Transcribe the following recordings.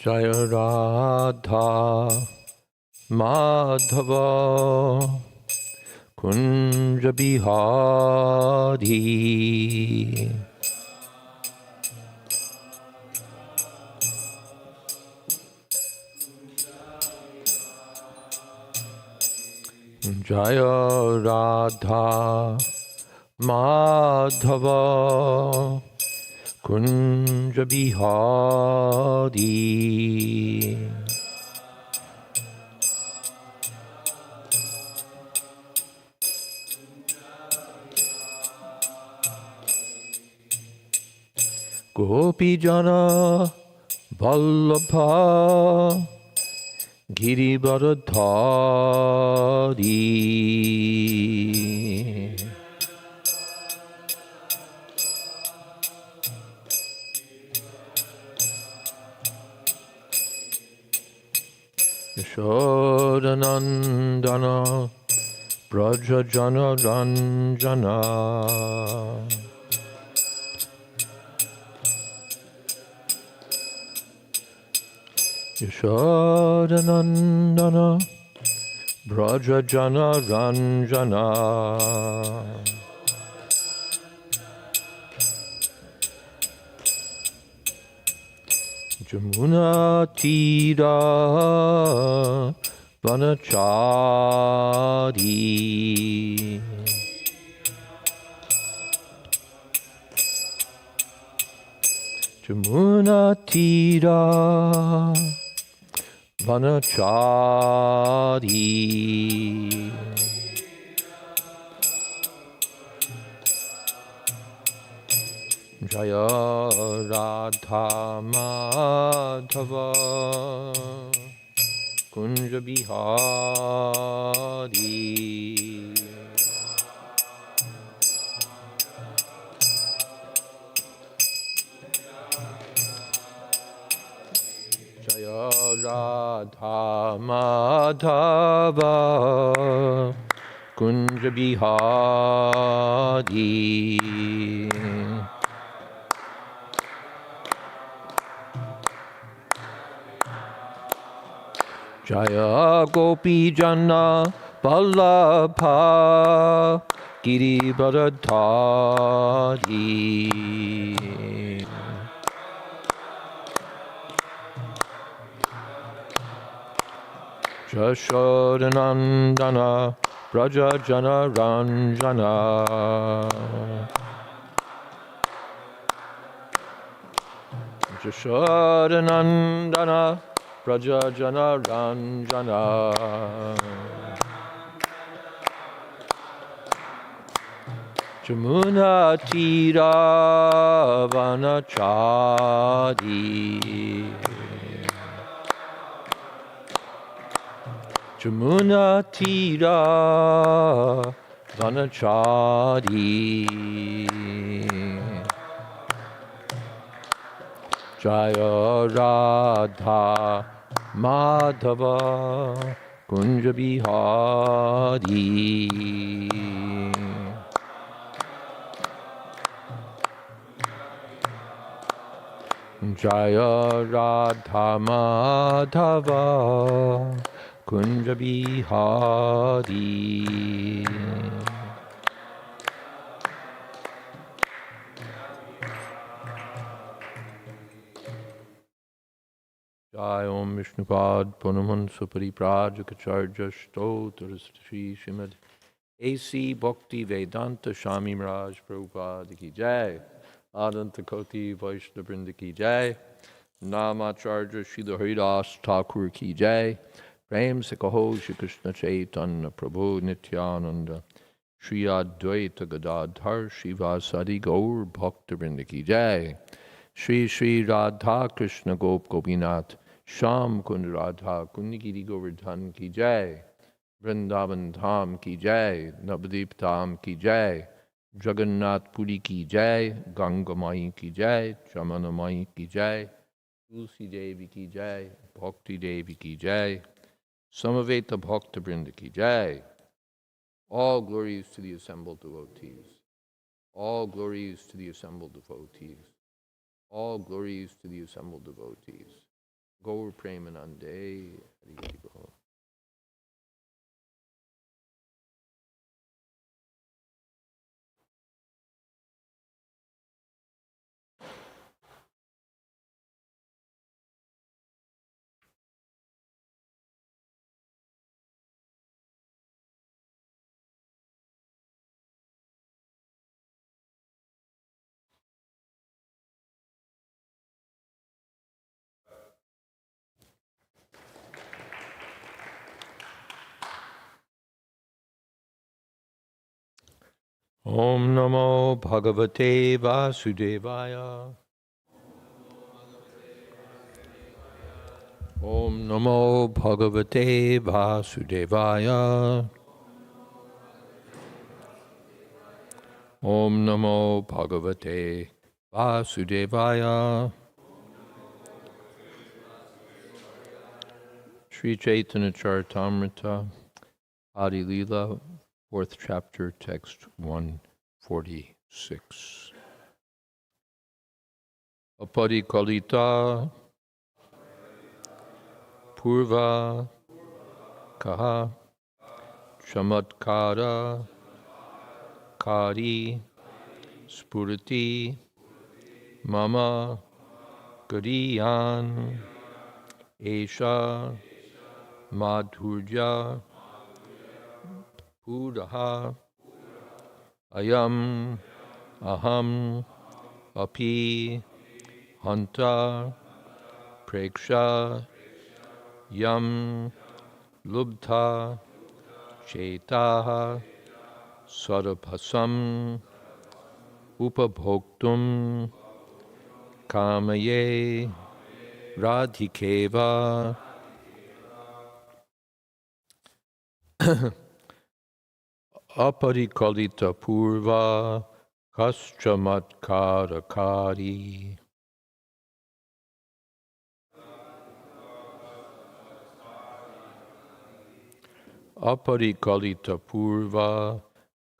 Jaya Radha Madhava Kunja Bihari Jaya Radha Madhava Kunja Bihari Gopi Jana Vallabha Girivaradhari Yashodanandana Braja Jana Ranjana Yashodanandana Braja Jana Ranjana Jamuna Tira Vanachari Jamuna Tira Vanachari Jaya Radha Madhava Kunja Bihari Jaya Radha Madhava Kunja Bihari Jaya Gopi Jana Vallabha Girivaradhari Jashodanandana Braja Jana Ranjana Jashodanandana Braja Jana Ranjana Jamuna Tira Vanachari Jamuna Tira Vanachari Jaya Radha Madhava Kunja Bihari Jaya Radha Madhava Kunja Bihari Jai Om Vishnupad Purnamansa Pariprajaka Stotra Shri Srimad A.C. Bhakti Vedanta Swami Maharaj Prabhupada Ki Jai Adanta Koti Vaishnava Vrinda Ki Jai Namacharya Srila Haridas Thakur Ki Jai Prem Se Kaho Shri Krishna Chaitanya Prabhu Nityananda Shri Advaita Gadadhar Shivasadi Gaur Bhakta Vrinda Ki Jai Shri Shri Radha Krishna Gop Gopinath Sham Kund Radha Kundagiri Govardhan Ki Jai Vrindavan Dham Ki Jai Navadip Dham Ki Jai Jagannath Puri Ki Jai Ganga Mai Ki Jai Jamana Mai Ki Jai Tulsi Devi Ki Jai Bhakti Devi Ki Jai Samaveta Bhakta Vrinda Ki Jai. All glories to the assembled devotees. All glories to the assembled devotees. All glories to the assembled devotees. Gaur Premanande. Hari Hari Bol. Om Namo Bhagavate Vasudevaya. Om Namo Bhagavate Vasudevaya. Om Namo Bhagavate Vasudevaya. Sri Chaitanya Charitamrita, Adi Lila, 4th chapter, text 146. Aparikalita Purva Kaha Chamatkara Kari Spurati Mama Gadiyan Esha Madhurya Pudaha Ayam Aham Api Hanta Preksha Yam Lubtha Chetaha Sarabhasam Upabhoktum Kamaye Radhikeva. Aparikalita Purva Kaschamatkara. Aparikalita Purva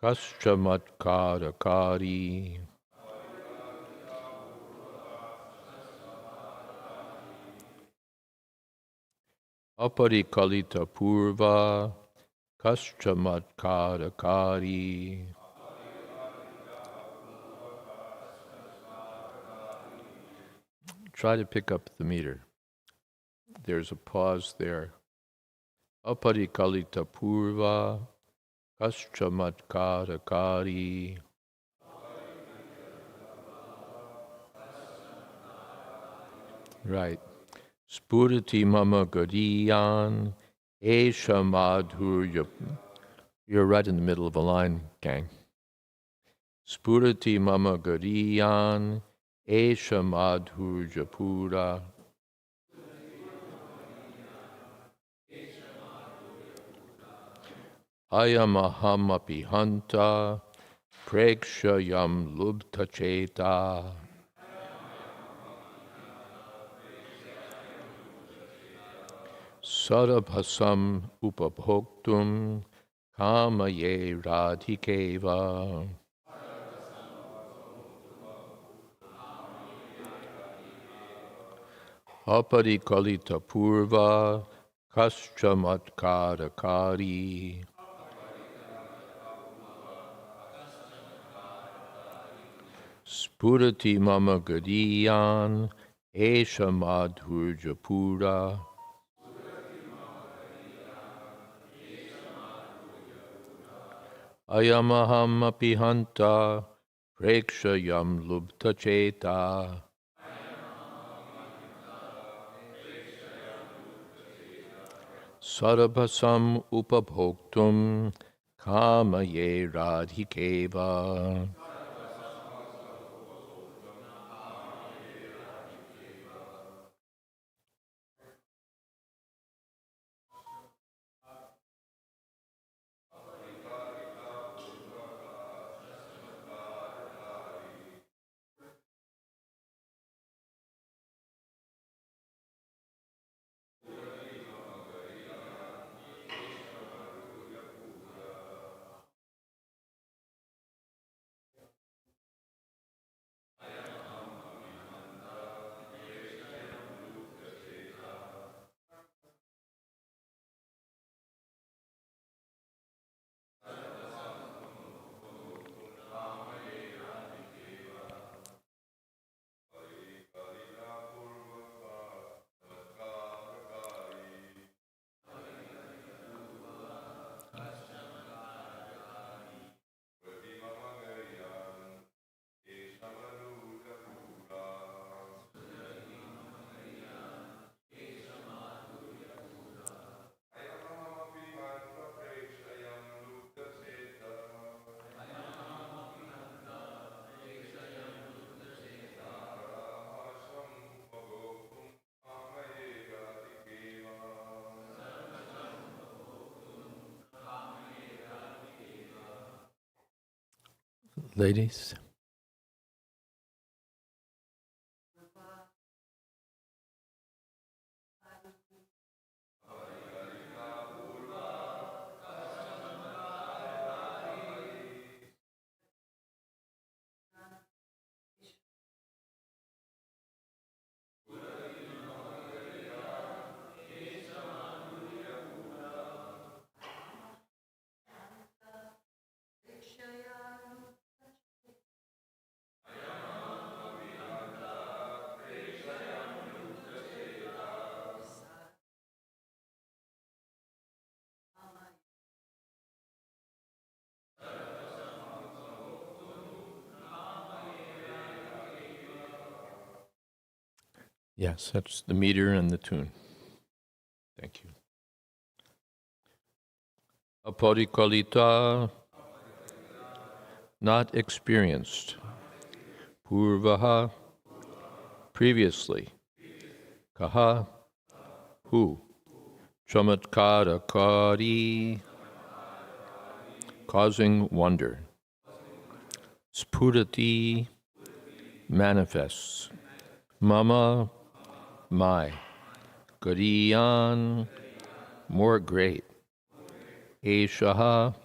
Kaschamatkara. Aparikalita Purva Kaschamatkara. Try to pick up the meter. There's a pause there. Aparikalita Purva Kaschamatkara. Right. Spurati Mama Gadiyan Esha Madhurya. You're right in the middle of a line, gang. Spurati Mama Gadiyan Esha Madhurya Pura. Ayamahamapi Hanta Prekshayam Lubta Cheta. Sarabhasam Upabhoktum Kamaye Radhikeva. Aparikalita Purva Kaschamatkara. Spurati Mama Gadiyan Esha Madhurya Pura. Ayamaham apihanta Prekshayam Lubta Cheta. Sarabhasam Upabhoktum Kamaye Radhikeva. Ladies. Yes, that's the meter and the tune. Thank you. Apodikalita, not experienced. Purvaha, previously. Kaha, who. Chamatkara kari, causing wonder. Spurati, manifests. Mama, my. Gariyan, more great. Eshaha,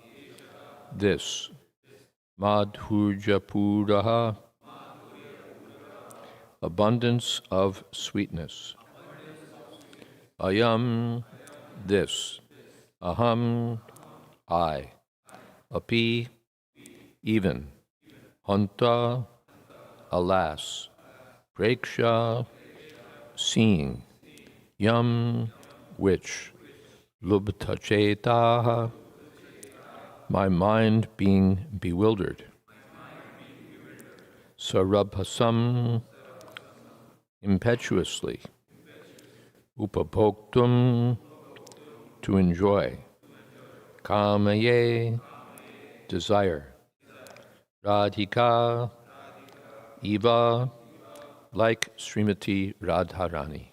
this. Madhurjapuraha, abundance of sweetness. Ayam, this. Aham, I. Api, even. Hanta, alas. Preksha, seeing. Yam, which. Lubtachetaha, my mind being bewildered. Sarabhasam, impetuously. Upabhoktum, to enjoy. Kamaye, desire. Radhika, Eva, like Srimati Radharani.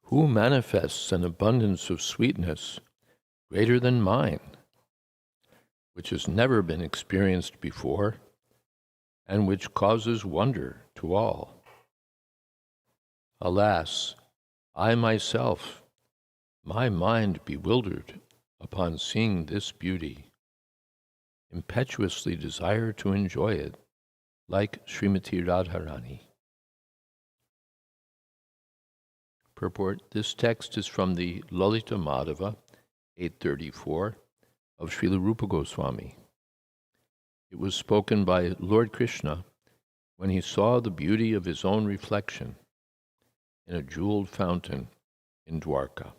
Who manifests an abundance of sweetness greater than mine, which has never been experienced before, and which causes wonder to all? Alas, I myself, my mind bewildered upon seeing this beauty, impetuously desire to enjoy it, like Srimati Radharani. Purport. This text is from the Lalita Madhava, 834, of Srila Rupa Goswami. It was spoken by Lord Krishna when he saw the beauty of his own reflection in a jeweled fountain in Dwarka.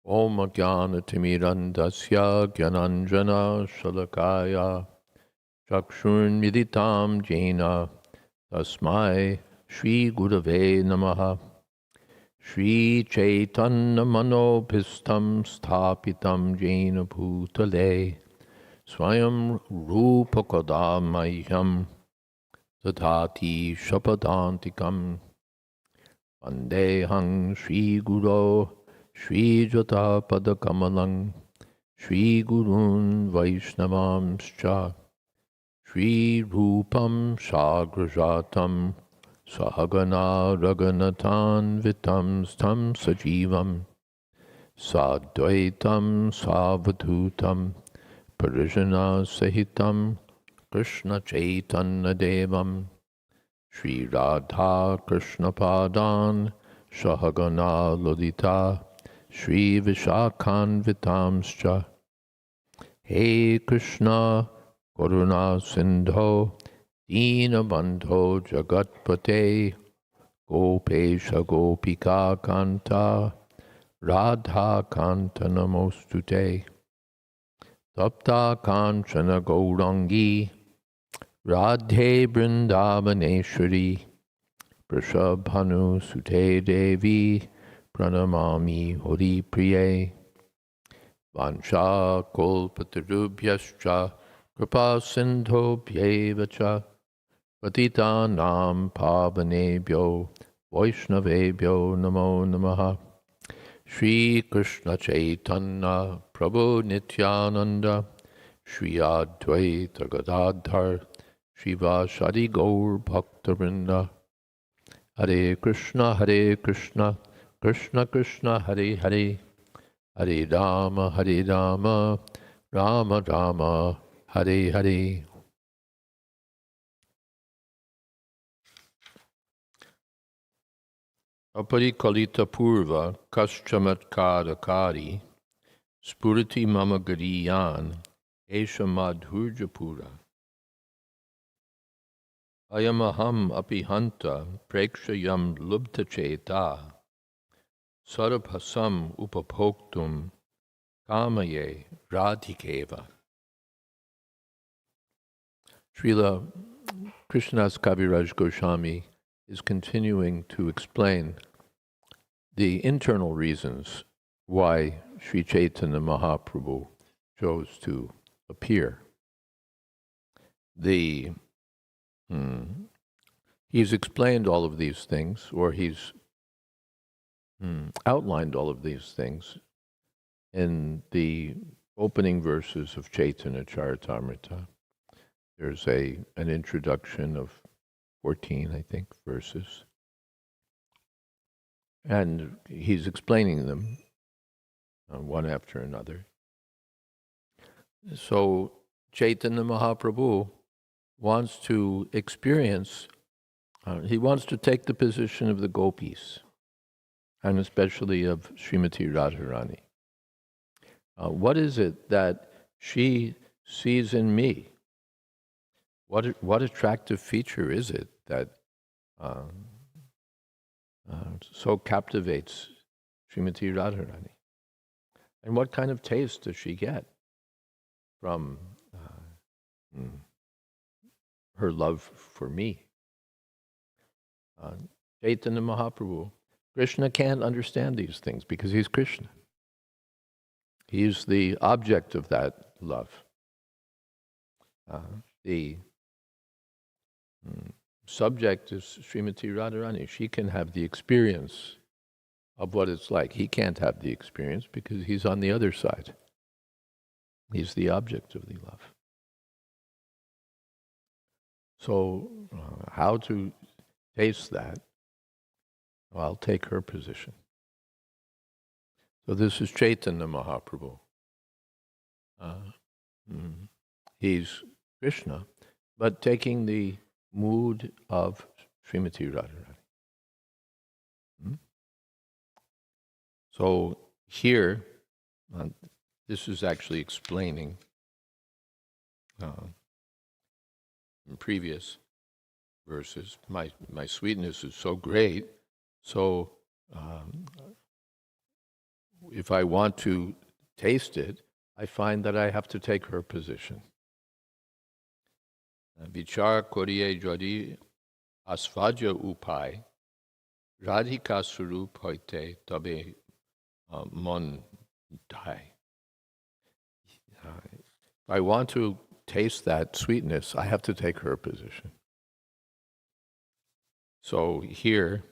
Om Jnana Timirandasya Gyananjana Shalakaya Chakshurn Miditam Jena Tasmai Shri Gurave Namaha. Shri Chaitanya Manobhistam Sthapitam Jena Bhutale Swayam Rupa Kadamahyam Tadhati Shapadantikam Vandehang Shri Guru Shri Jata Padakamalang Shri Gurun Vaishnavamscha Shri Rupam Sagrajatam Sahagana Raganatan Vitam Stam Sajivam Sadvaitam Savadhutam Parijana Sahitam Krishna Chaitanya Devam Shri Radha Krishna Padan Sahagana Lodita Shri Vishakhan Vitamscha. Hey Krishna Karuna Sindho Dina Bandho Jagatpate Gopesha Gopika Kanta Radha Kanta Namostute Tapta Kanchana Gaurangi Radhe Brindavaneshwari Prashabhanu Sute Devi Pranamami Hori Priye Vansha Kolpatarubhyascha Kripa Sindho Bhyevacha Patitanam pavanebhyo Vaishnavebhyo namo namaha. Shri Krishna Chaitanya Prabhu Nityananda Shri Advaita Gadadhar Shivasadi Gaur Bhaktivinoda. Hare Krishna, Krishna Krishna, Hare Hare, Hare Rama, Rama Rama, Hare Hare. Aparikalita Purva Kaschamatkadakari Spuriti Mama Gadiyan Esha Madhurjapura Ayamaham Apihanta Prekshayam Lubtacheta Sarabhasam Upapoktum Kamaye Radhikeva. Srila Krishnadas Kaviraj Goswami is continuing to explain the internal reasons why Sri Chaitanya Mahaprabhu chose to appear. He's explained all of these things, or he's outlined all of these things in the opening verses of Chaitanya Charitamrita. There's an introduction of 14, I think, verses. And he's explaining them one after another. So Chaitanya Mahaprabhu wants to experience, he wants to take the position of the gopis, and especially of Srimati Radharani. What is it that she sees in me? What attractive feature is it that so captivates Srimati Radharani? And what kind of taste does she get from her love for me? Chaitanya Mahaprabhu, Krishna can't understand these things because he's Krishna. He's the object of that love. The subject is Srimati Radharani. She can have the experience of what it's like. He can't have the experience because he's on the other side. He's the object of the love. So how to taste that? Well, I'll take her position. So this is Chaitanya Mahaprabhu. He's Krishna, but taking the mood of Srimati Radharani. So here, this is actually explaining in previous verses. My sweetness is so great, so if I want to taste it, I find that I have to take her position. Vichar koriye jodi asvaja upai radhika surup hoite tabe mon dai. If I want to taste that sweetness, I have to take her position. So here,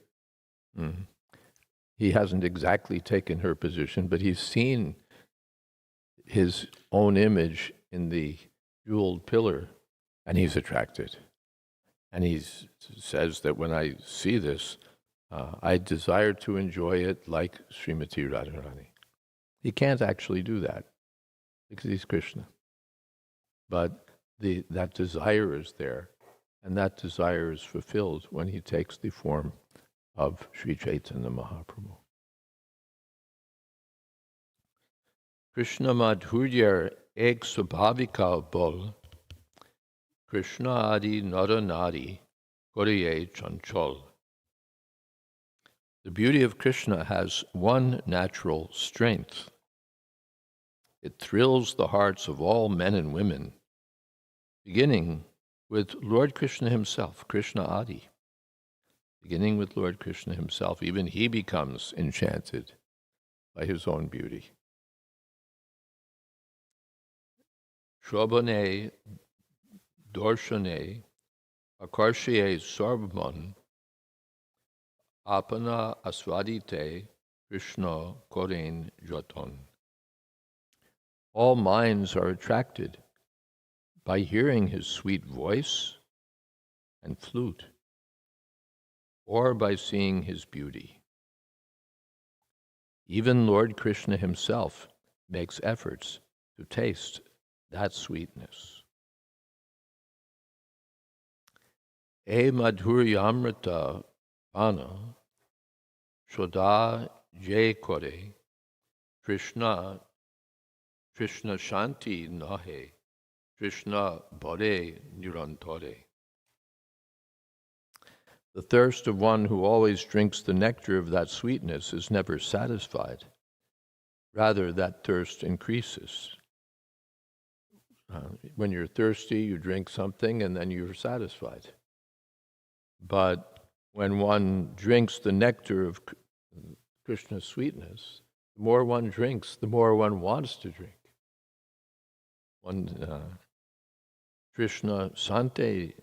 he hasn't exactly taken her position, but he's seen his own image in the jeweled pillar, and he's attracted. And he says that when I see this, I desire to enjoy it like Srimati Radharani. He can't actually do that because he's Krishna. But that desire is there, and that desire is fulfilled when he takes the form of Sri Chaitanya Mahaprabhu. Krishna Madhuryar ek subhavika bol, Krishna adi nara nari koriye chanchol. The beauty of Krishna has one natural strength. It thrills the hearts of all men and women, beginning with Lord Krishna himself, Krishna Adi. Beginning with Lord Krishna himself, even he becomes enchanted by his own beauty. Shobhane Dorshane Akarshiye sarvamon apana asvadite Krishna koren jaton. All minds are attracted by hearing his sweet voice and flute, or by seeing his beauty. Even Lord Krishna himself makes efforts to taste that sweetness. E madhuryamrita pana shoda jay kore Krishna shanti nahe Krishna bhare nirantare. The thirst of one who always drinks the nectar of that sweetness is never satisfied. Rather, that thirst increases. When you're thirsty, you drink something and then you're satisfied. But when one drinks the nectar of Krishna's sweetness, the more one drinks, the more one wants to drink. Krishna Sante,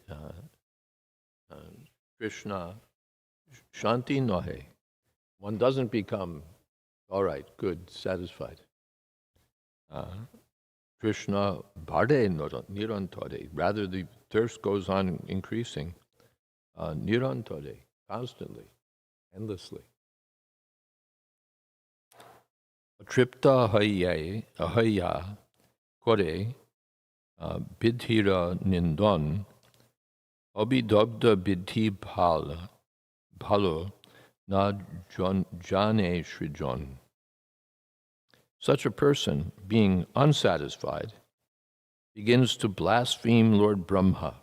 Krishna Shanti Nahe. One doesn't become, all right, good, satisfied. Krishna Bhare Nirantare. Rather, the thirst goes on increasing. Nirantare, constantly, endlessly. Tripta ahaya kore bidhira nindon abhidagda bidhi bhalo na jane shrijon. Such a person, being unsatisfied, begins to blaspheme Lord Brahma,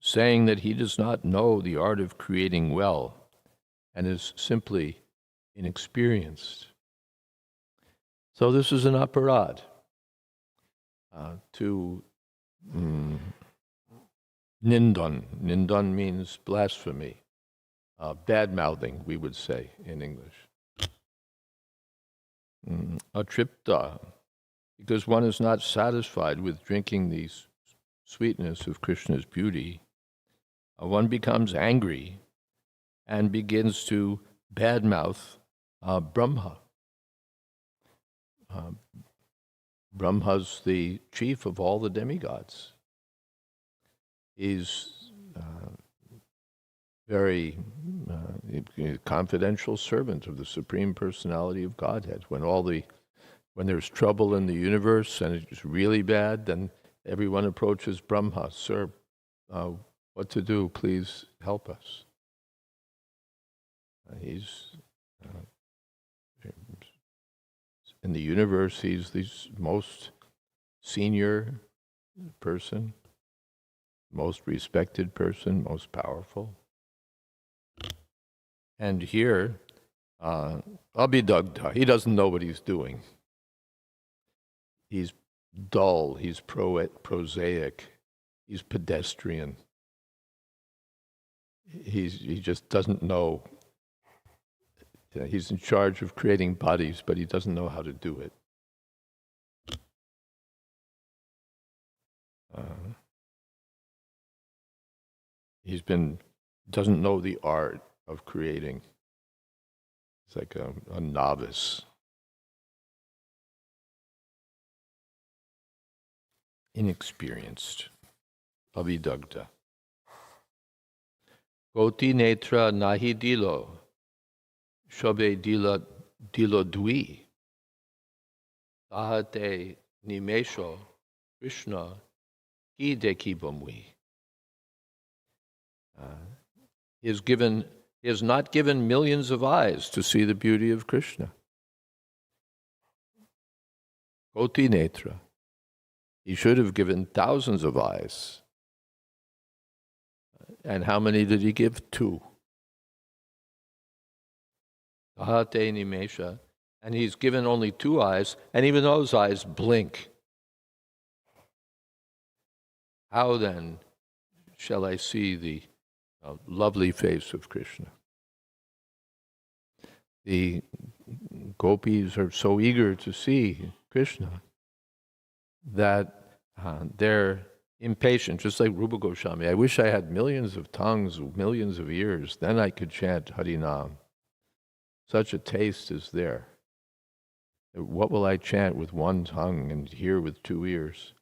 saying that he does not know the art of creating well and is simply inexperienced. So this is an aparad to Nindan. Nindan means blasphemy, bad-mouthing, we would say in English. Atripta, because one is not satisfied with drinking the sweetness of Krishna's beauty, one becomes angry and begins to badmouth Brahma. Brahma's the chief of all the demigods. He's very confidential servant of the Supreme Personality of Godhead. When there's trouble in the universe and it's really bad, then everyone approaches Brahma. Sir, what to do? Please help us. He's in the universe. He's the most senior person, most respected person, most powerful. And here, Abhidagdha, he doesn't know what he's doing. He's dull, he's prosaic, he's pedestrian. He just doesn't know. He's in charge of creating bodies, but he doesn't know how to do it. Doesn't know the art of creating. It's like a novice. Inexperienced. Abhidagdha. Goti netra nahi dilo. Shobe dilo dwi. Tahate nimesho Krishna ki dekibamwi. He has not given millions of eyes to see the beauty of Krishna. Koti netra. He should have given thousands of eyes. And how many did he give? 2. Ahate nimesha. And he's given only 2 eyes, and even those eyes blink. How then shall I see the lovely face of Krishna? The gopis are so eager to see Krishna that they're impatient, just like Rupa Goswami. I wish I had millions of tongues, millions of ears. Then I could chant Harinam. Such a taste is there. What will I chant with one tongue and hear with two ears?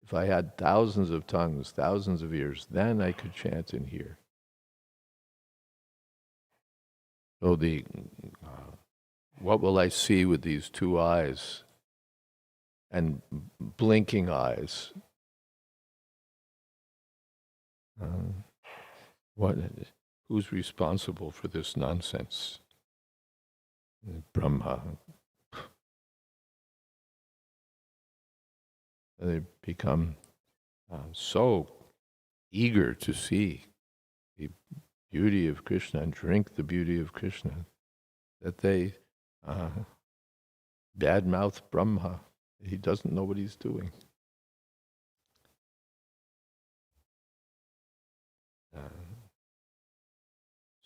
If I had thousands of tongues, thousands of ears, then I could chant and hear. So what will I see with these two eyes and blinking eyes? Who's responsible for this nonsense? Brahma. They become so eager to see the beauty of Krishna and drink the beauty of Krishna that they badmouth Brahma. He doesn't know what he's doing.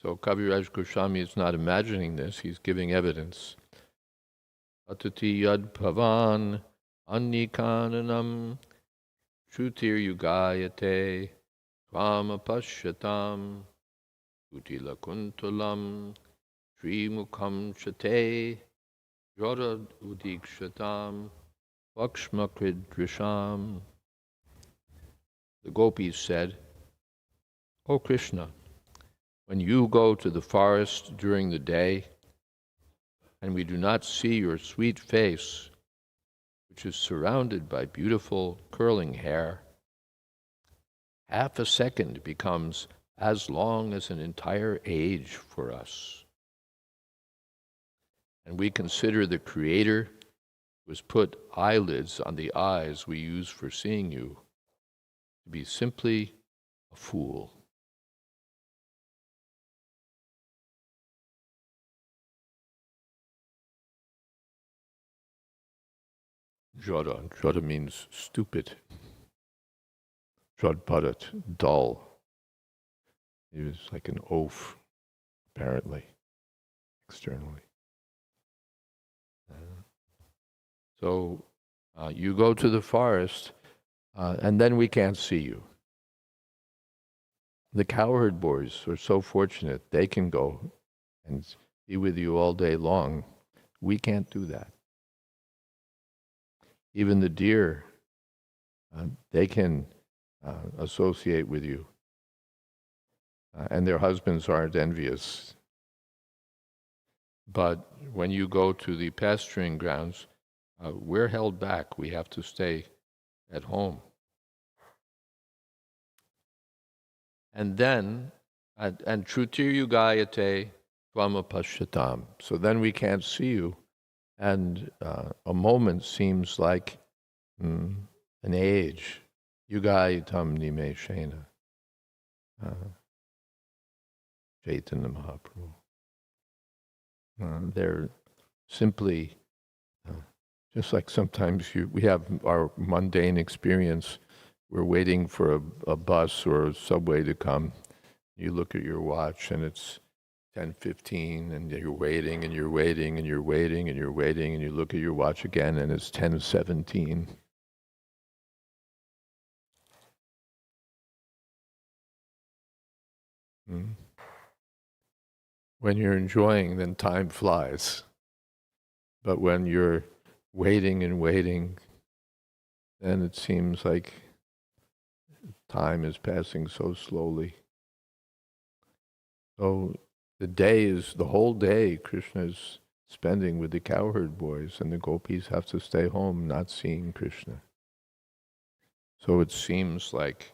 So Kaviraj Goswami is not imagining this, he's giving evidence. Atati yad bhavan annikananam shrutir yugayate tvama pashyatam utila kuntulam srimukham shate yora udikshatam vakshmakridrisham. The gopis said, O Krishna, when you go to the forest during the day, and we do not see your sweet face, which is surrounded by beautiful curling hair, half a second becomes as long as an entire age for us. And we consider the Creator who has put eyelids on the eyes we use for seeing you to be simply a fool. Jada. Jada means stupid. Jadbharat, dull. He was like an oaf, apparently, externally. So you go to the forest, and then we can't see you. The cowherd boys are so fortunate. They can go and be with you all day long. We can't do that. Even the deer, they can associate with you. And their husbands aren't envious. But when you go to the pasturing grounds, we're held back. We have to stay at home. And then, and Trutir Yugayate Tvama Pashyatam. So then we can't see you. And a moment seems like an age. Yugayatam Nime Shena. Chaitanya Mahaprabhu. They're simply, just like sometimes we have our mundane experience. We're waiting for a bus or a subway to come. You look at your watch and it's 10:15, and you're waiting and you're waiting and you're waiting and you're waiting, and you look at your watch again and it's 10:17. When you're enjoying, then time flies. But when you're waiting and waiting, then it seems like time is passing so slowly. So the whole day Krishna is spending with the cowherd boys, and the gopis have to stay home not seeing Krishna. So it seems like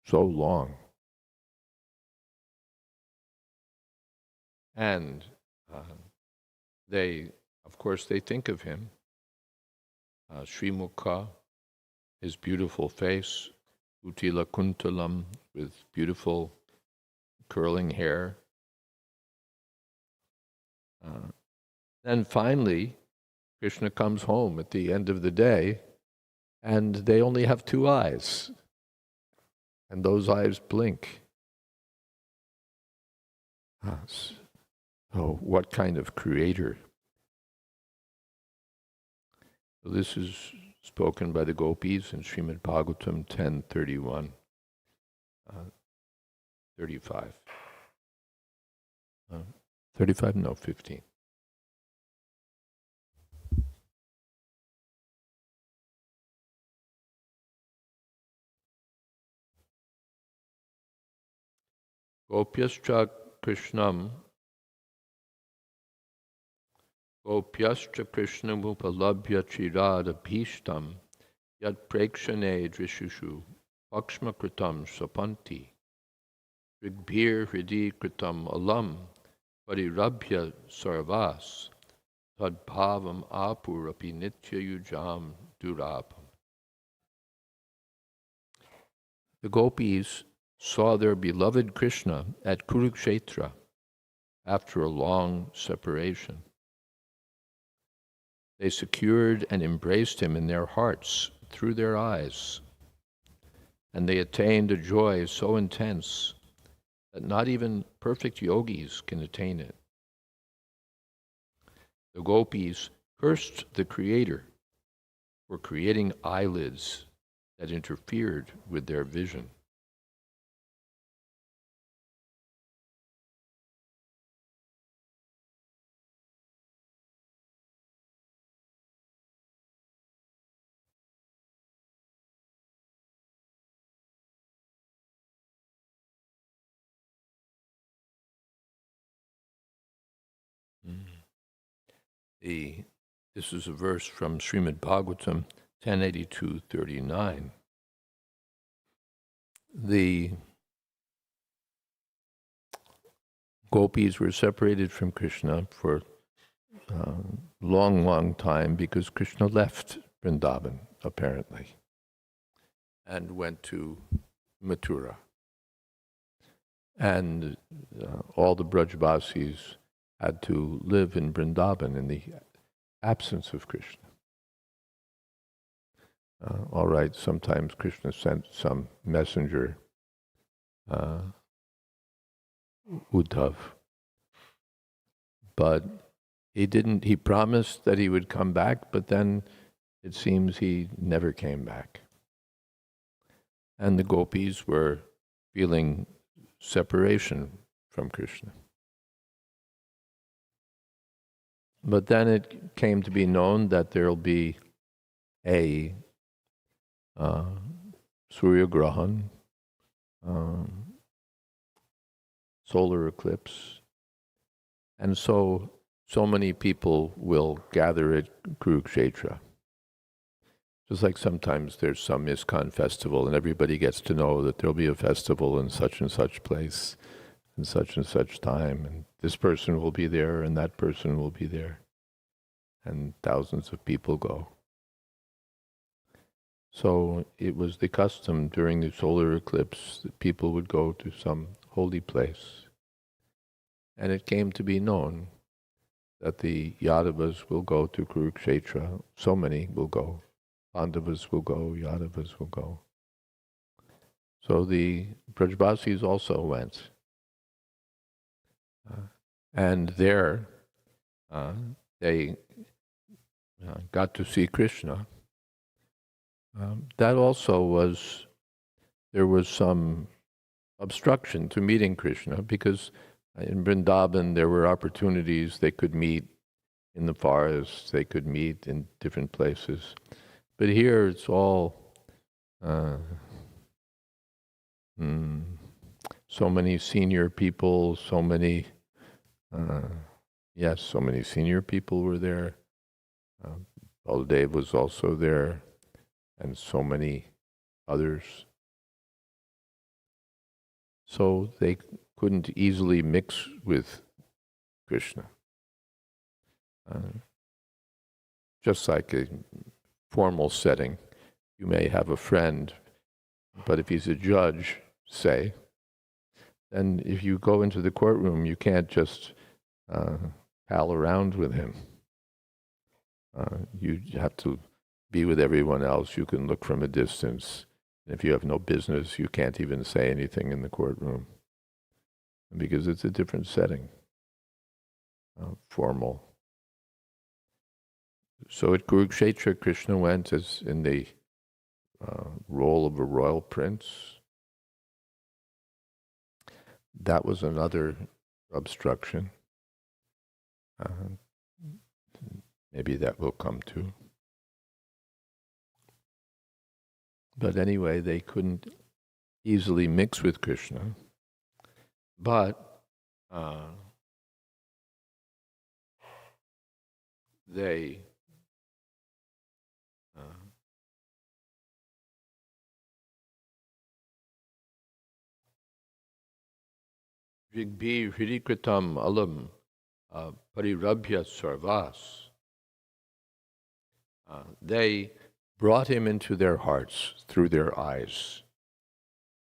so long. And of course, they think of him, Srimukha, his beautiful face, Utila Kuntalam, with beautiful curling hair. Then finally, Krishna comes home at the end of the day, and they only have two eyes, and those eyes blink. So what kind of creator? This is spoken by the gopis in Srimad Bhagavatam 10:31, 35. 35? No, 15. Gopyascha Krishnam Gopyascha Krishnam upalabhya chirada bhishtam yat prekshane drishushu pakshma kritam sapanti rigbhir hridi kritam alam parirabhya sarvas tad bhavam apurapi nitya yujam durabham. The gopis saw their beloved Krishna at Kurukshetra after a long separation. They secured and embraced him in their hearts through their eyes, and they attained a joy so intense that not even perfect yogis can attain it. The gopis cursed the Creator for creating eyelids that interfered with their vision. This is a verse from Srimad Bhagavatam 1082:39. The gopis were separated from Krishna for a long time because Krishna left Vrindavan, apparently, and went to Mathura. And all the Brajbasis had to live in Vrindavan in the absence of Krishna. All right, sometimes Krishna sent some messenger, Uddhav, but he promised that he would come back, but then it seems he never came back. And the gopis were feeling separation from Krishna. But then it came to be known that there'll be a Surya Grahan, solar eclipse, and so many people will gather at Kurukshetra. Just like sometimes there's some ISKCON festival and everybody gets to know that there'll be a festival in such and such place and such time, and this person will be there and that person will be there, and thousands of people go. So it was the custom during the solar eclipse that people would go to some holy place. And it came to be known that the Yadavas will go to Kurukshetra. So many will go. Pandavas will go, Yadavas will go. So the Brajbasis also went. And there they got to see Krishna. That also there was some obstruction to meeting Krishna, because in Vrindavan there were opportunities. They could meet in the forest, they could meet in different places. But here it's all so many senior people, so many senior people were there. Baldev was also there, and so many others. So they couldn't easily mix with Krishna. Just like a formal setting, you may have a friend, but if he's a judge, say, then if you go into the courtroom, you can't just pal around with him. You have to be with everyone else. You can look from a distance. If you have no business, you can't even say anything in the courtroom, because it's a different setting, formal. So at Kurukshetra, Krishna went as in the role of a royal prince. That was another obstruction. Maybe that will come too. But anyway, they couldn't easily mix with Krishna. But they Jigbi Hridikritam Alam Parirabhya Sarvas. They brought him into their hearts through their eyes.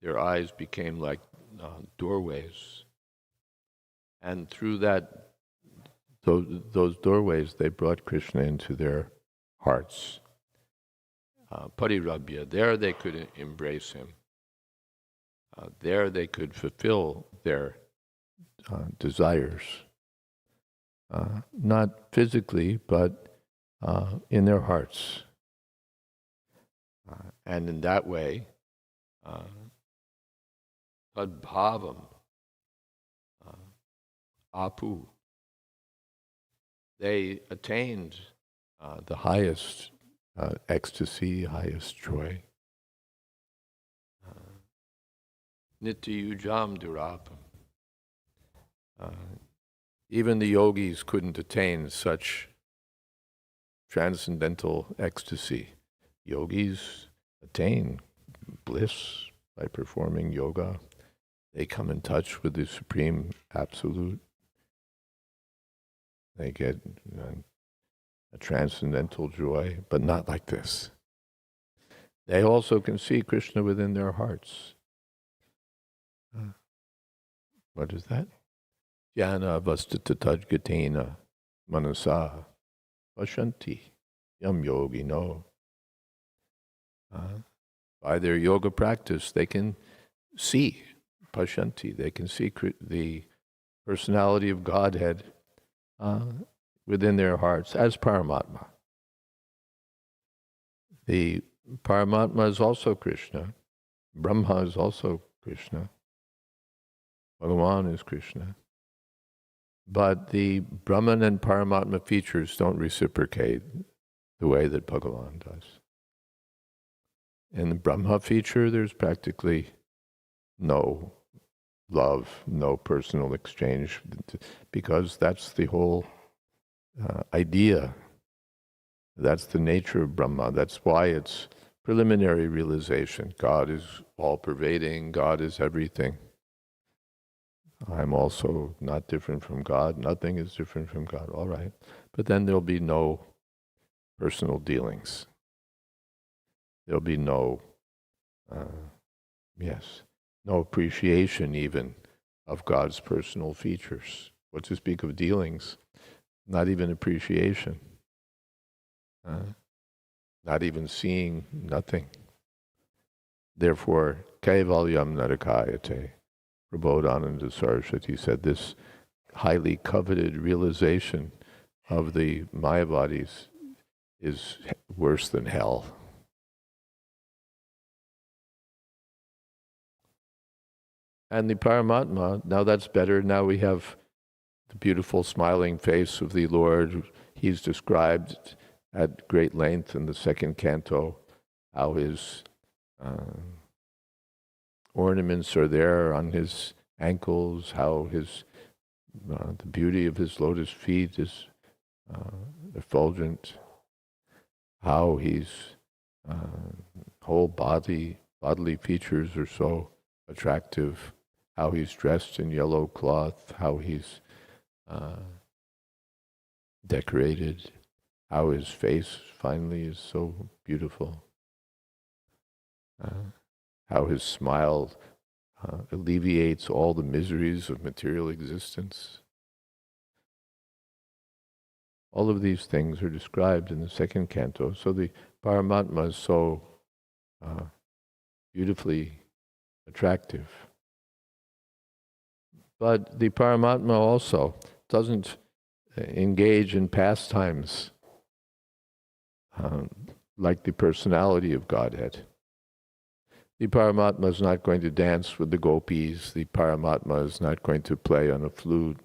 Their eyes became like doorways. And through those doorways, they brought Krishna into their hearts. Parirabhya, there they could embrace him. There they could fulfill their desires. Not physically, but in their hearts. And in that way, tadbhavam, apu, they attained the highest ecstasy, highest joy. Nityujam durapam. Even the yogis couldn't attain such transcendental ecstasy. Yogis attain bliss by performing yoga. They come in touch with the Supreme Absolute. They get a transcendental joy, but not like this. They also can see Krishna within their hearts. What is that? Jnana avastita manasa pashanti yam yogino. By their yoga practice, they can see pashanti. They can see the personality of Godhead within their hearts as Paramatma. The Paramatma is also Krishna. Brahma is also Krishna. Bhagavan is Krishna. But the Brahman and Paramatma features don't reciprocate the way that Bhagavan does. In the Brahma feature, there's practically no love, no personal exchange, because that's the whole idea. That's the nature of Brahma. That's why it's preliminary realization. God is all-pervading. God is everything. I'm also not different from God. Nothing is different from God. All right. But then there'll be no personal dealings. There'll be no appreciation even of God's personal features. What to speak of dealings? Not even appreciation. Not even seeing, nothing. Therefore, Kaivalyam Narakayate. Prabodhananda Saraswati said this highly coveted realization of the Mayavadis is worse than hell. And the Paramatma, now that's better. Now we have the beautiful smiling face of the Lord. He's described at great length in the second canto, how his ornaments are there on his ankles, how his the beauty of his lotus feet is effulgent, how his whole bodily features are so attractive, how he's dressed in yellow cloth, how he's decorated, how his face finally is so beautiful, how his smile alleviates all the miseries of material existence. All of these things are described in the second canto. So the Paramatma is so beautifully attractive. But the Paramatma also doesn't engage in pastimes like the personality of Godhead. The Paramatma is not going to dance with the gopis. The Paramatma is not going to play on a flute.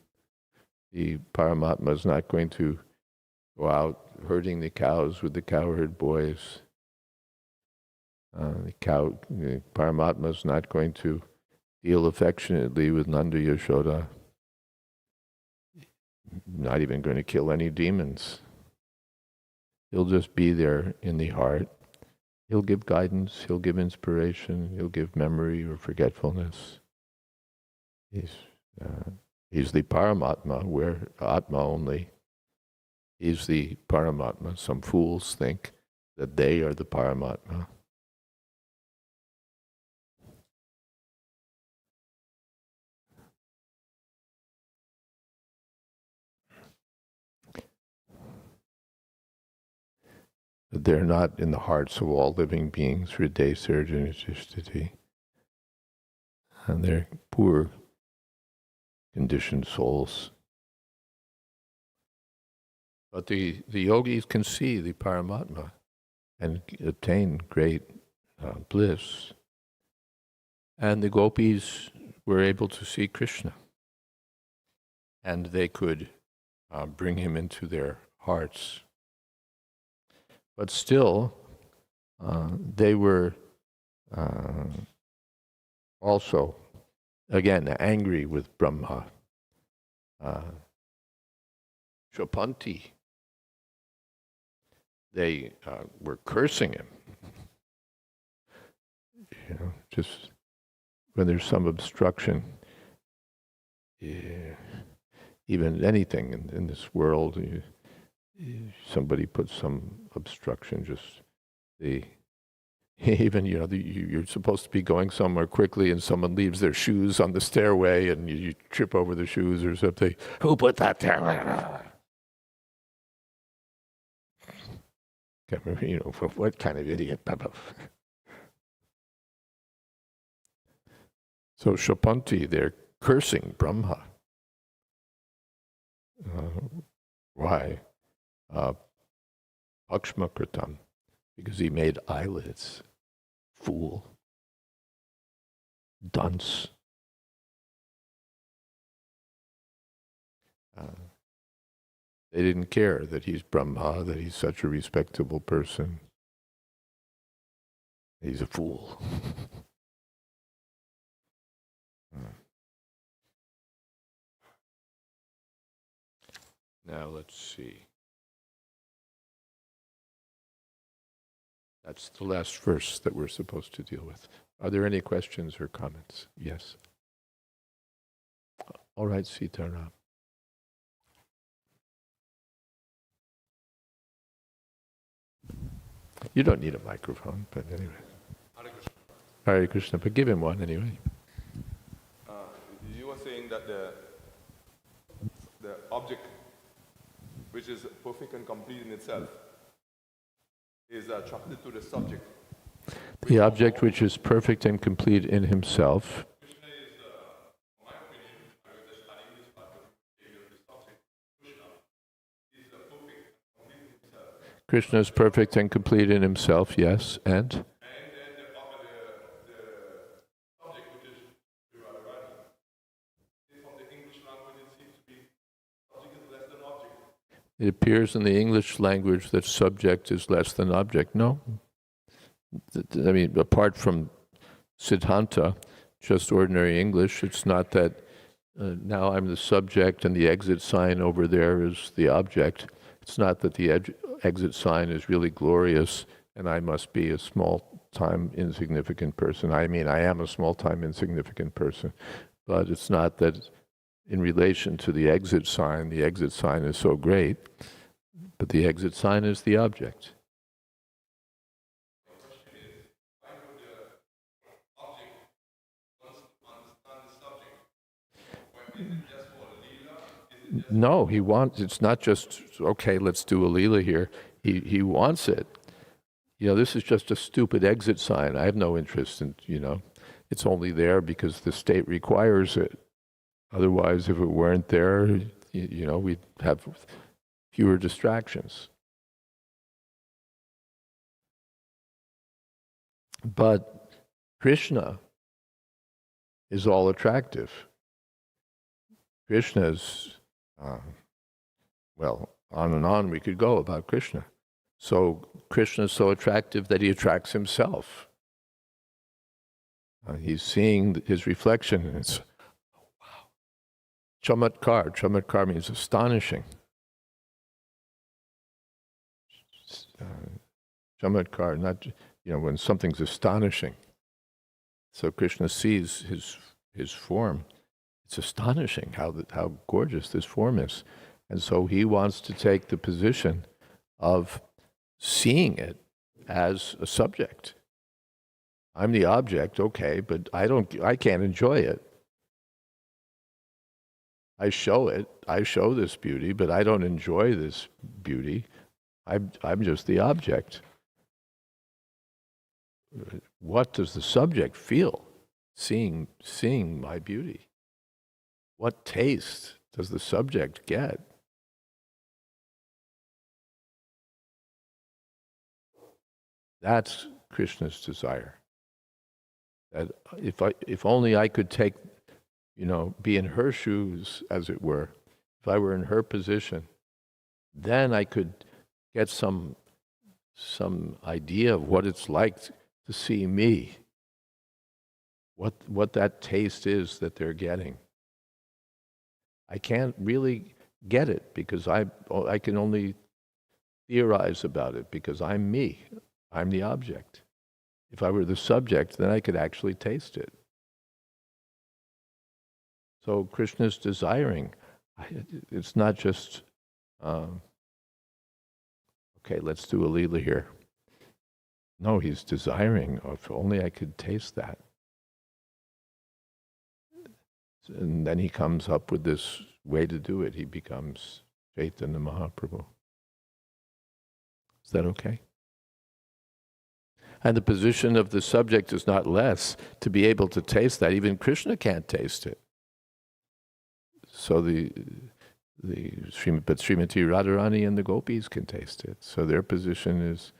The Paramatma is not going to go out herding the cows with the cowherd boys. The Paramatma is not going to deal affectionately with Nanda Yashoda. Not even going to kill any demons. He'll just be there in the heart. He'll give guidance, he'll give inspiration, he'll give memory or forgetfulness. He's the Paramatma, we're Atma only. He's the Paramatma. Some fools think that they are the Paramatma. They're not in the hearts of all living beings, Hriday Sarjanitishthiti. And they're poor, conditioned souls. But the yogis can see the Paramatma and attain great bliss. And the gopis were able to see Krishna. And they could bring him into their hearts. But still, they were also, again, angry with Brahma. Shapanti. They were cursing him. Just when there's some obstruction, even anything in this world, somebody puts some obstruction, you're supposed to be going somewhere quickly and someone leaves their shoes on the stairway and you trip over the shoes or something. Who put that there? What kind of idiot? So Shapanti, they're cursing Brahma. Why? Akshmakritam, because he made eyelids. Fool. Dunce. They didn't care that he's Brahma, that he's such a respectable person. He's a fool. Now let's see. That's the last verse that we're supposed to deal with. Are there any questions or comments? Yes. All right, Sitaram. You don't need a microphone, but anyway. Hare Krishna, but give him one anyway. You were saying that the object, which is perfect and complete in itself, is attracted to the subject. The object which is perfect and complete in himself. Krishna is, in my opinion, I was just studying this part of this subject. Krishna is perfect and complete in himself. Krishna is perfect and complete in himself, yes, and? And then the subject, which is Radharani. From the English language, it seems to be subject is less than object. It appears in the English language that subject is less than object. No. I mean, apart from Siddhanta, just ordinary English, it's not that now I'm the subject and the exit sign over there is the object. It's not that the exit sign is really glorious and I must be a small-time insignificant person. I mean, I am a small-time insignificant person, but it's not that in relation to the exit sign is so great, but the exit sign is the object. The question is, why would the object understand the subject? Or is it just for Leela? No, it's not just, okay, let's do a Leela here. He wants it. This is just a stupid exit sign. I have no interest in, it's only there because the state requires it. Otherwise, if it weren't there, we'd have fewer distractions. But Krishna is all attractive. Krishna is, well, on and on we could go about Krishna. So Krishna is so attractive that he attracts himself. He's seeing his reflection, and it's, oh, wow. Chamatkar. Chamatkar means astonishing. Chamatkar, not, when something's astonishing. So Krishna sees his form. It's astonishing how gorgeous this form is. And so he wants to take the position of seeing it as a subject. I'm the object, okay, but I can't enjoy it. I show this beauty, but I don't enjoy this beauty. I'm just the object. What does the subject feel seeing my beauty? What taste does the subject get? That's Krishna's desire. That if only I could take, be in her shoes, as it were, if I were in her position, then I could get some idea of what it's like to see me, what that taste is that they're getting. I can't really get it because I can only theorize about it because I'm me. I'm the object. If I were the subject, then I could actually taste it. So Krishna's desiring. It's not just, okay, let's do a Leela here. No, he's desiring, if only I could taste that. And then he comes up with this way to do it. He becomes Chaitanya Mahaprabhu. Is that okay? And the position of the subject is not less to be able to taste that. Even Krishna can't taste it. So but Srimati Radharani and the gopis can taste it. So their position is,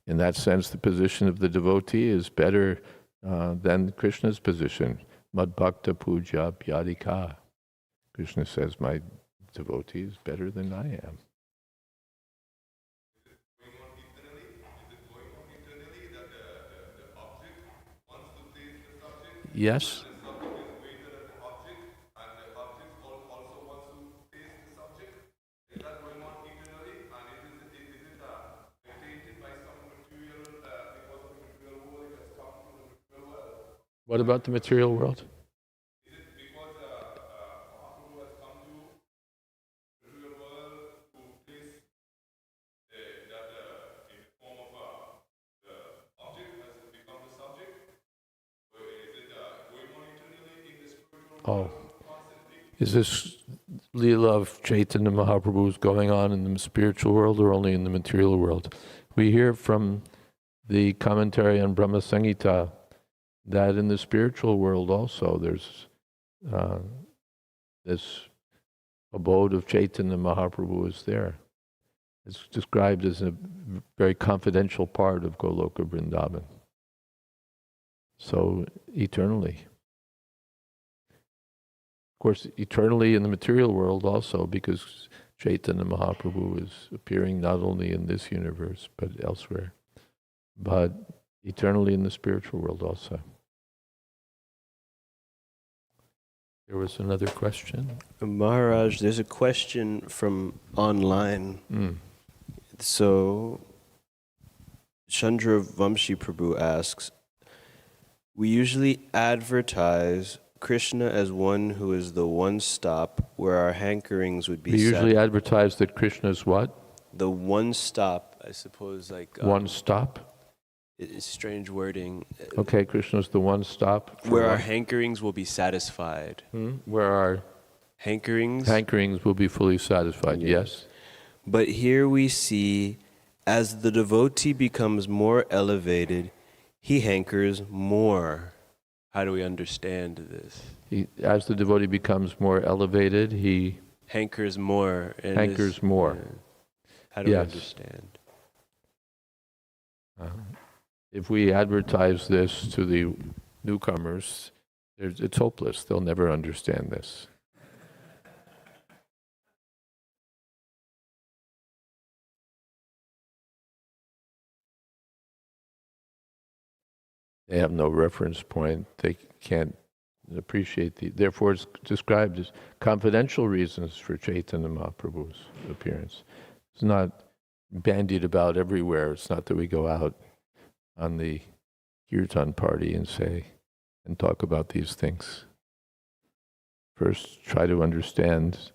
in that sense, the position of the devotee is better than Krishna's position. Mad Bhakta Puja Pyadika. Krishna says, my devotee is better than I am. Yes? The subject is greater than the object, and the object also wants to taste the subject. Is that going on eternally? And is it tainted by some material, because of the material world, it has come from the material world? What about the material world? Is it because Mahaprabhu has come to the material world to place that in the form of the object has become the subject? Or is it going on eternally in the spiritual world constantly? Is this Leela of Chaitanya Mahaprabhu going on in the spiritual world or only in the material world? We hear from the commentary on Brahma Samhita that in the spiritual world also there's this abode of Chaitanya Mahaprabhu is there. It's described as a very confidential part of Goloka Vrindavan. So eternally. Of course, eternally in the material world also, because Chaitanya Mahaprabhu is appearing not only in this universe but elsewhere, but eternally in the spiritual world also. There was another question. Maharaj, there's a question from online. So, Chandra Vamshi Prabhu asks, we usually advertise Krishna as one who is the one stop where our hankerings would be We usually advertise that Krishna is what? The one stop, I suppose, like... one stop? It's strange wording. Okay, Krishna's the one stop. Where our hankerings will be satisfied. Where our hankerings will be fully satisfied, yes. But here we see, as the devotee becomes more elevated, he hankers more. How do we understand this? As the devotee becomes more elevated, he hankers more. Hankers more. How do we understand? if we advertise this to the newcomers, it's hopeless. They'll never understand this. They have no reference point. They can't appreciate therefore it's described as confidential reasons for Chaitanya Mahaprabhu's appearance. It's not bandied about everywhere. It's not that we go out on the kirtan party and talk about these things. First, try to understand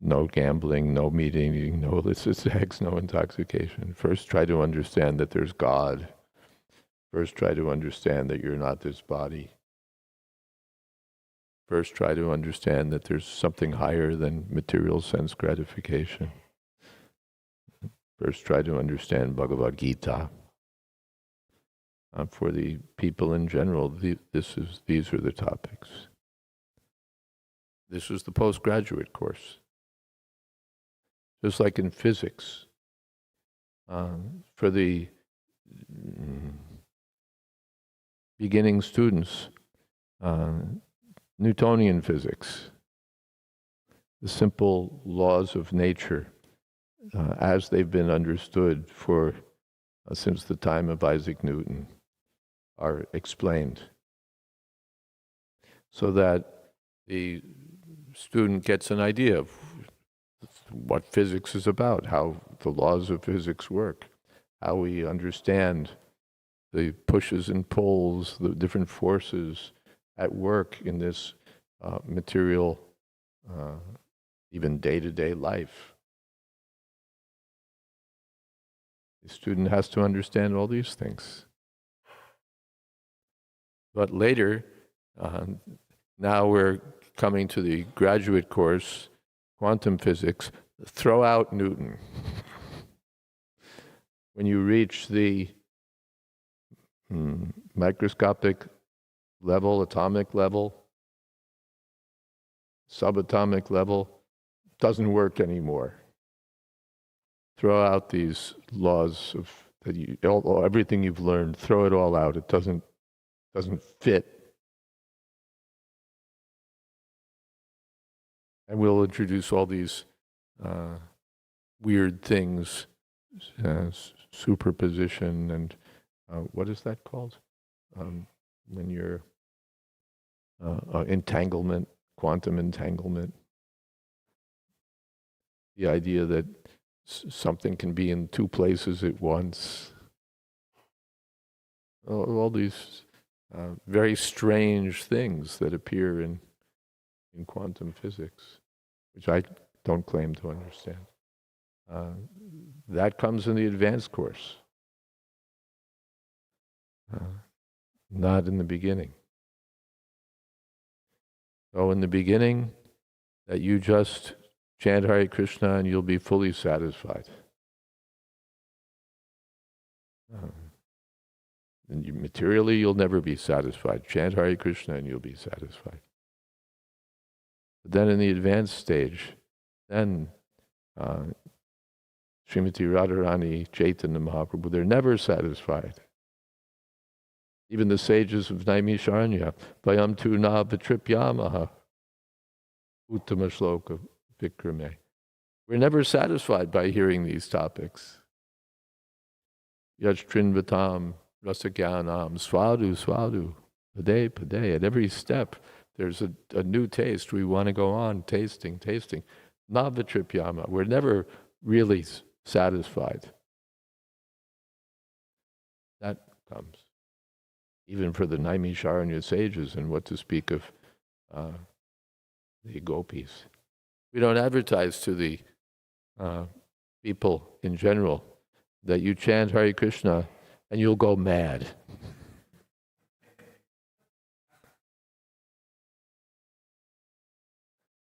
no gambling, no meat eating, no illicit sex, no intoxication. First, try to understand that there's God. First, try to understand that you're not this body. First, try to understand that there's something higher than material sense gratification. First, try to understand Bhagavad Gita. For the people in general, these are the topics. This is the postgraduate course. Just like in physics, for the beginning students, Newtonian physics, the simple laws of nature as they've been understood for since the time of Isaac Newton are explained, so that the student gets an idea of what physics is about, how the laws of physics work, how we understand the pushes and pulls, the different forces at work in this material, even day-to-day life. The student has to understand all these things. But later, now we're coming to the graduate course, quantum physics, throw out Newton. When you reach the microscopic level, atomic level, subatomic level, doesn't work anymore. Throw out these laws of everything you've learned. Throw it all out. It doesn't fit. And we'll introduce all these weird things, superposition, and what is that called? When you're entanglement, quantum entanglement. The idea that something can be in two places at once. All these very strange things that appear in quantum physics, which I don't claim to understand. That comes in the advanced course, not in the beginning. So in the beginning, that you just chant Hare Krishna and you'll be fully satisfied. And materially, you'll never be satisfied. Chant Hare Krishna and you'll be satisfied. But then in the advanced stage, then Srimati Radharani, Chaitanya Mahaprabhu, they're never satisfied. Even the sages of Naimisharanya, Vayam tu na vitripyamaha, uttama shloka vikrame. We're never satisfied by hearing these topics. Yaj trinvatam rasagyanam svadu svadu, pade pade. At every step, there's a new taste. We want to go on tasting. Na vitripyama. We're never really satisfied. That comes. Even for the Naimisharanya sages, and what to speak of the gopis. We don't advertise to the people in general that you chant Hare Krishna and you'll go mad.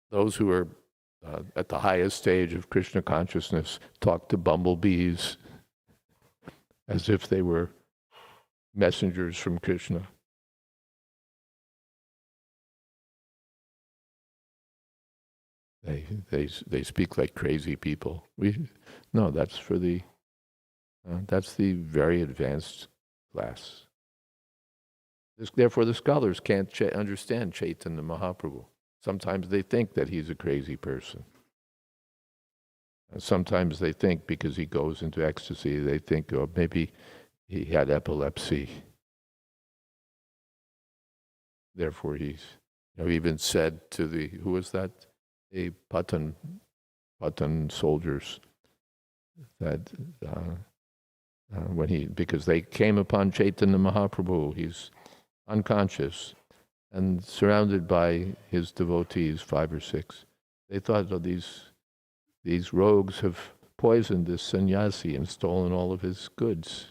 Those who are at the highest stage of Krishna consciousness talk to bumblebees as if they were messengers from Krishna. They speak like crazy people. No, that's for the that's the very advanced class. Therefore, the scholars can't understand Chaitanya Mahaprabhu. Sometimes they think that he's a crazy person. And sometimes they think because he goes into ecstasy, they think, oh, maybe he had epilepsy. Therefore, he's even said to who was that? The Patan soldiers that because they came upon Chaitanya Mahaprabhu, he's unconscious and surrounded by his devotees, 5 or 6. They thought, oh, these rogues have poisoned this sannyasi and stolen all of his goods.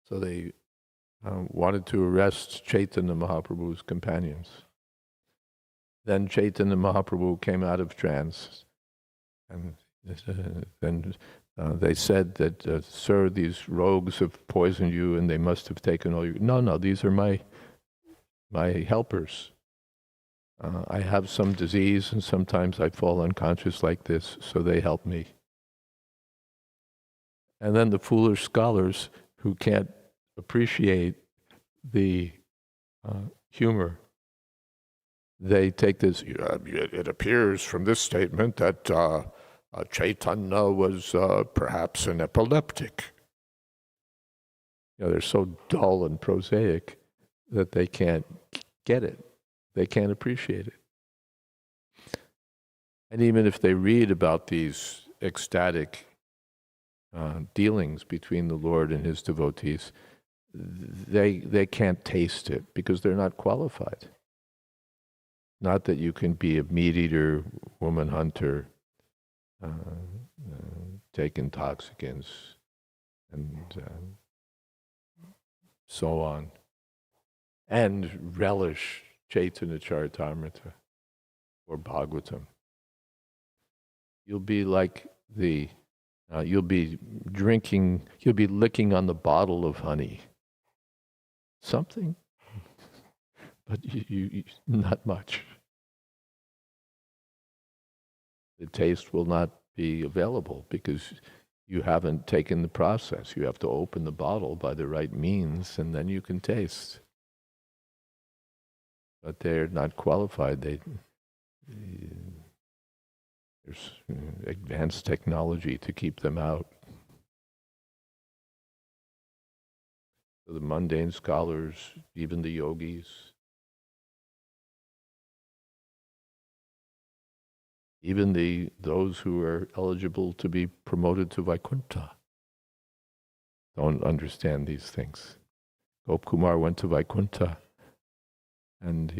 So they wanted to arrest Chaitanya Mahaprabhu's companions. Then Chaitanya Mahaprabhu came out of trance, and then they said that, sir, these rogues have poisoned you and they must have taken all your... No, these are my helpers. I have some disease and sometimes I fall unconscious like this, so they help me. And then the foolish scholars who can't appreciate the humor, they take this, it appears from this statement that Chaitanya was perhaps an epileptic. They're so dull and prosaic that they can't get it. They can't appreciate it. And even if they read about these ecstatic dealings between the Lord and his devotees, they can't taste it because they're not qualified. Not that you can be a meat eater, woman hunter, take intoxicants, and so on, and relish Chaitanya Charitamrita or Bhagavatam. You'll be like you'll be licking on the bottle of honey. Something, but you not much. The taste will not be available because you haven't taken the process. You have to open the bottle by the right means, and then you can taste. But they're not qualified. There's advanced technology to keep them out. So the mundane scholars, even the yogis, even those who are eligible to be promoted to Vaikuntha don't understand these things. Gopkumar went to Vaikuntha and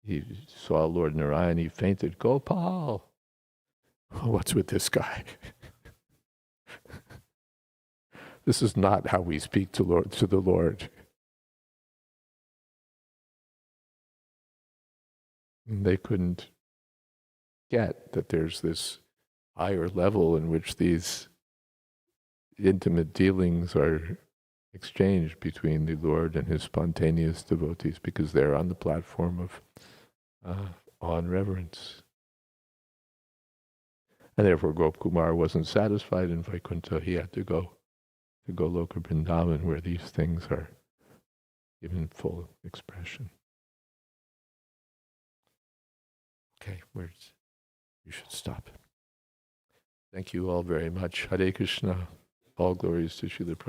he saw Lord Narayan, he fainted. Gopal! What's with this guy? This is not how we speak to the Lord. And they couldn't get that there's this higher level in which these intimate dealings are exchanged between the Lord and his spontaneous devotees because they're on the platform of awe and reverence. And therefore Gopkumar wasn't satisfied in Vaikuntha. He had to go to Goloka Vrindavan where these things are given full expression. Okay, you should stop. Thank you all very much. Hare Krishna. All glories to Srila Prabhupada.